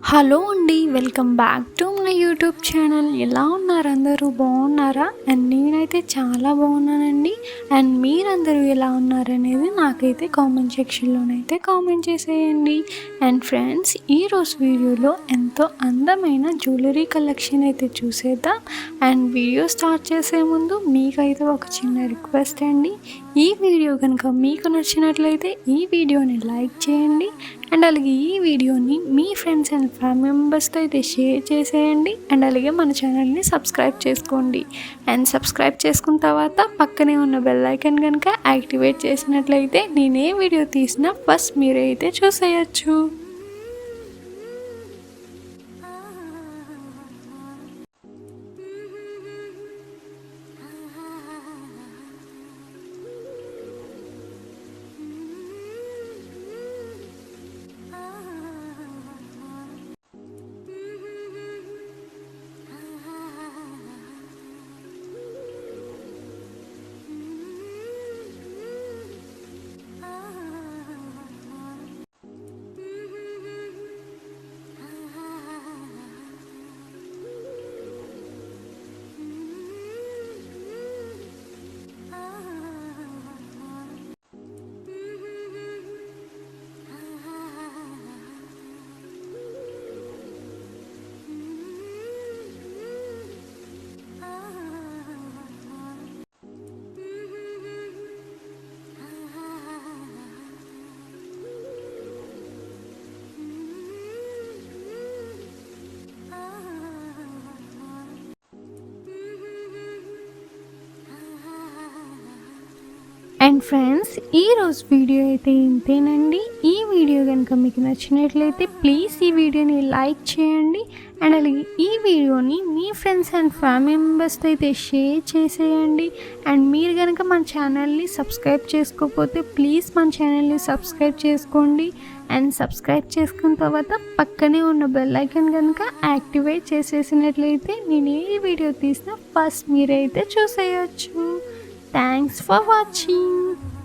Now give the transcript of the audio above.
Hello అండి, welcome back to my YouTube channel. ఎలా ఉన్నారు? అందరూ బాగున్నారా? అండ్ నేనైతే చాలా బాగున్నానండి. అండ్ మీరందరూ ఎలా ఉన్నారనేది నాకైతే కామెంట్ సెక్షన్లోనైతే కామెంట్ చేసేయండి. అండ్ ఫ్రెండ్స్, ఈరోజు వీడియోలో ఎంతో అందమైన జ్యువెలరీ కలెక్షన్ అయితే చూసేద్దాం. అండ్ వీడియో స్టార్ట్ చేసే ముందు మీకైతే ఒక చిన్న రిక్వెస్ట్ అండి. ఈ వీడియో కనుక మీకు నచ్చినట్లయితే ఈ వీడియోని లైక్ చేయండి. అండ్ అలాగే ఈ వీడియోని మీ ఫ్రెండ్స్ అండ్ ఫ్యామిలీ మెంబర్స్తో అయితే షేర్ చేసేయండి. అండ్ అలాగే మన ఛానల్ని సబ్స్క్రైబ్ చేసుకోండి. అండ్ సబ్స్క్రైబ్ చేసుకున్న తర్వాత పక్కనే ఉన్న బెల్ ఐకాన్ కనుక యాక్టివేట్ చేసినట్లయితే నేను ఏ వీడియో తీసినా ఫస్ట్ మీరే అయితే చూసేయచ్చు. అండ్ ఫ్రెండ్స్, ఈరోజు వీడియో అయితే ఇంతేనండి. ఈ వీడియో కనుక మీకు నచ్చినట్లయితే ప్లీజ్ ఈ వీడియోని లైక్ చేయండి. అండ్ అలాగే ఈ వీడియోని మీ ఫ్రెండ్స్ అండ్ ఫ్యామిలీ మెంబర్స్తో అయితే షేర్ చేసేయండి. అండ్ మీరు కనుక మన ఛానల్ని సబ్స్క్రైబ్ చేసుకోకపోతే ప్లీజ్ మన ఛానల్ని సబ్స్క్రైబ్ చేసుకోండి. అండ్ సబ్స్క్రైబ్ చేసుకున్న తర్వాత పక్కనే ఉన్న బెల్ ఐకాన్ కనుక యాక్టివేట్ చేసేసినట్లయితే నేను ఏ వీడియో తీసినా ఫస్ట్ మీరైతే చూసేయచ్చు. Thanks for watching.